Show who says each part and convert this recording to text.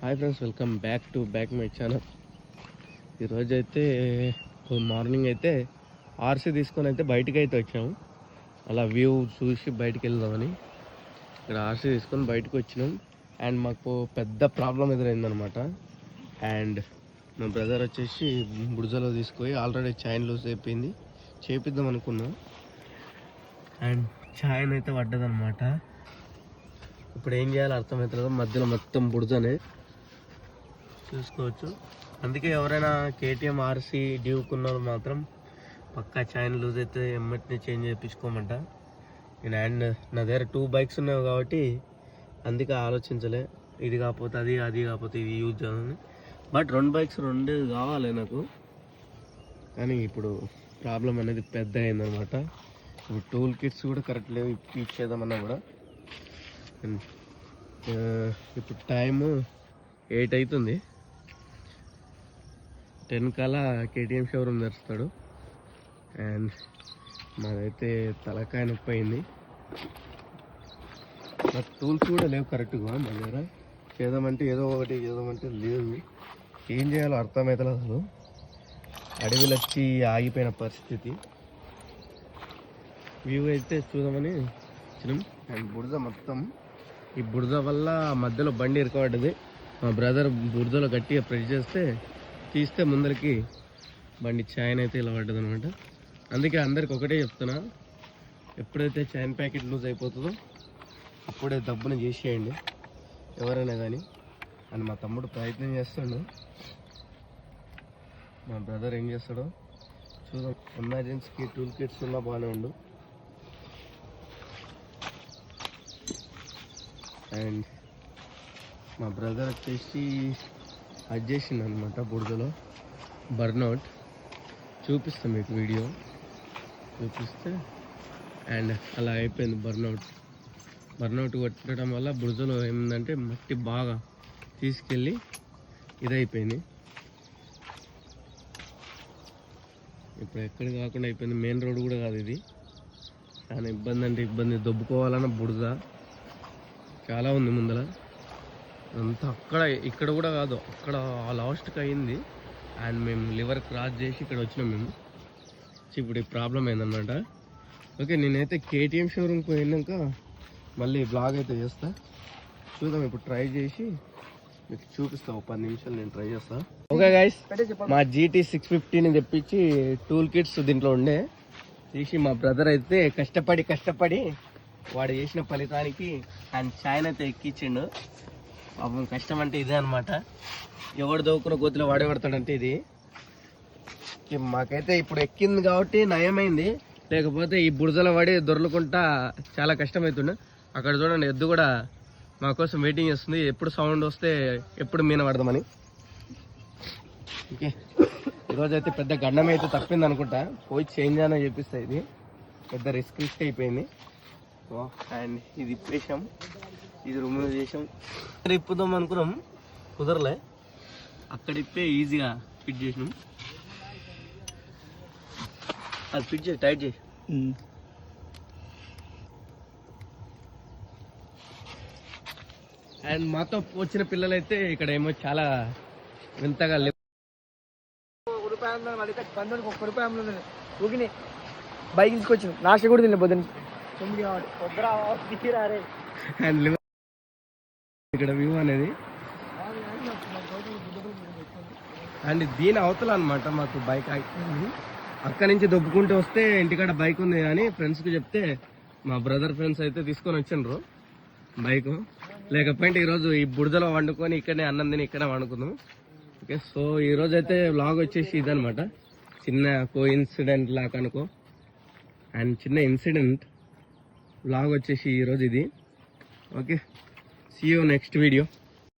Speaker 1: Hi friends, welcome back my channel. ఈరోజు అయితే morning అయితే ఆర్సీ తీసుకొని అయితే బయటికి అయితే వచ్చాము. అలా వ్యూ చూసి బయటికి వెళ్దామని ఇక్కడ ఆర్సీ తీసుకొని బయటకు వచ్చినాం. అండ్ మాకు పెద్ద ప్రాబ్లం ఎదురైందనమాట. అండ్ మా బ్రదర్ వచ్చేసి బుడజలో తీసుకొని ఆల్రెడీ చైన్ లూజ్ అయిపోయింది, చేపిద్దాం అనుకున్నాం. అండ్ చైన్ అయితే పడ్డదనమాట. ఇప్పుడు ఏం చేయాలో అర్థమవుతుంది. మధ్యలో మొత్తం బుడజనే చూసుకోవచ్చు. అందుకే ఎవరైనా కేటీఎం ఆర్సీ డ్యూకున్న వాళ్ళు మాత్రం పక్కా చైన్ లూజ్ అయితే ఎమ్మటిని చేంజ్ చేయించుకోమంట. నేను అండ్ నా దగ్గర 2 బైక్స్ ఉన్నాయి కాబట్టి అందుకే ఆలోచించలే, ఇది కాకపోతే అది కాకపోతే ఇది యూజ్ చేయాలని. బట్ 2 బైక్స్ 2 కావాలి నాకు. కానీ ఇప్పుడు ప్రాబ్లం అనేది పెద్ద అయిందనమాట. ఇప్పుడు టూల్ కిట్స్ కూడా కరెక్ట్ లేవు, ఇచ్చేద్దామన్నా కూడా. ఇప్పుడు టైము 8 అవుతుంది. 10 కల్లా కేటీఎం షోరూమ్ తెరుస్తాడు. అండ్ మాదైతే తలకాయ నొప్పి అయింది. నాకు టూల్స్ కూడా లేవు కరెక్ట్గా మా దగ్గర. చేద్దామంటే ఏదో ఒకటి చేద్దామంటే లేదు. ఏం చేయాలో అర్థమవుతలేదు అసలు. అడవిలో వచ్చి ఆగిపోయిన పరిస్థితి. వ్యూ అయితే చూద్దామని వచ్చినాం. అండ్ బురద మొత్తం, ఈ బురద వల్ల మధ్యలో బండి ఇరుకబడ్డది. మా బ్రదర్ బురదలో గట్టిగా ప్రెస్ చేస్తే తీస్తే ముందరికి బండి చైన్ అయితే ఇలా పడ్డది అనమాట. అందుకే అందరికి ఒకటే చెప్తున్నా, ఎప్పుడైతే చైన్ ప్యాకెట్ లూజ్ అయిపోతుందో అప్పుడే దబ్బున చేసేయండి ఎవరైనా కానీ అని మా తమ్ముడు ప్రయత్నం చేస్తాడు. మా బ్రదర్ ఏం చేస్తాడో చూద్దాం. ఎమర్జెన్సీకి టూల్ కిట్స్ ఉన్నా బాగానే ఉండు. అండ్ మా బ్రదర్ వచ్చేసి అది చేసిండు అనమాట బురదలో బర్న్అవుట్. చూపిస్తాం మీకు వీడియో చూపిస్తే. అండ్ అలా అయిపోయింది బర్న్అవుట్ కొట్టడం వల్ల బురదలో ఏమిందంటే మట్టి బాగా తీసుకెళ్ళి ఇదైపోయింది. ఇప్పుడు ఎక్కడ కాకుండా అయిపోయింది. మెయిన్ రోడ్ కూడా కాదు ఇది. చాలా ఇబ్బంది అంటే ఇబ్బంది. దొబ్బుకోవాలన్న బురద చాలా ఉంది ముందర అంతా. ఇక్కడ కూడా కాదు, అక్కడ లాస్ట్కి అయింది. అండ్ మేము లివర్ క్రాస్ చేసి ఇక్కడ వచ్చినాం మేము. ఇప్పుడు ఈ ప్రాబ్లం అయిందన్నమాట. ఓకే, నేనైతే కేటీఎం షోరూమ్కి వెళ్ళాక మళ్ళీ బ్లాగ్ అయితే చేస్తా. చూద్దాం, ఇప్పుడు ట్రై చేసి మీకు చూపిస్తా. 10 నిమిషాలు నేను ట్రై చేస్తా. ఓకే గైస్, మా GT 650ని తెప్పించి టూల్ కిట్స్ దీంట్లో ఉండే తీసి మా బ్రదర్ అయితే కష్టపడి వాడు చేసిన ఫలితానికి అండ్ చైన్ అయితే ఎక్కించిండు. పాపం కష్టం అంటే ఇదే అనమాట. ఎవడు దోకున్న గోతిలో వాడే పడతాడంటే ఇది. మాకైతే ఇప్పుడు ఎక్కింది కాబట్టి నయమైంది, లేకపోతే ఈ బురదల పడి దొరలుకుంటా చాలా కష్టమవుతుండే. అక్కడ చూడండి, ఎద్దు కూడా మా కోసం వెయిటింగ్ చేస్తుంది, ఎప్పుడు సౌండ్ వస్తే ఎప్పుడు మీన పడదామని. ఓకే, ఈరోజైతే పెద్ద గండం అయితే తప్పింది అనుకుంటా. పోయి చేంజ్ అని చెప్పిస్తా. ఇది పెద్ద రిస్క్ అయిపోయింది. అండ్ ఇది ఇప్పేసాం, ఇది రిమూవ్ చేసాం. ఇప్పుదాం అనుకున్నాం, కుదరలే. అక్కడ ఇప్పే ఈజీగా ఫిట్ చేసినాం. అది ఫిట్ చేయి, టైట్ చేయి. అండ్ మాతో వచ్చిన పిల్లలైతే ఇక్కడ ఏమో చాలా వింతగా లేవు.
Speaker 2: బైక్ తీసుకొచ్చి నాశ కూడా తిన పొద్దున.
Speaker 1: అండ్ ఇక్కడ వ్యూ అనేది. అండ్ దీని అవతల అనమాట మాకు బైక్ ఆగిపోయింది. అక్కడి నుంచి దొబ్బుకుంటూ వస్తే ఇంటికాడ బైక్ ఉంది అని ఫ్రెండ్స్కి చెప్తే మా బ్రదర్ ఫ్రెండ్స్ అయితే తీసుకొని వచ్చిండ్రు బైక్. లేకపోతే ఈరోజు ఈ బురదలో వండుకొని ఇక్కడనే అన్నం తిని ఇక్కడే వండుకుందాం. ఓకే, సో ఈరోజు అయితే వ్లాగ్ వచ్చేసి ఇదనమాట. చిన్న కోఇన్సిడెంట్ లాగా అనుకో. అండ్ చిన్న ఇన్సిడెంట్ వ్లాగ్ వచ్చేసి ఈరోజు ఇది. Okay, see you next video.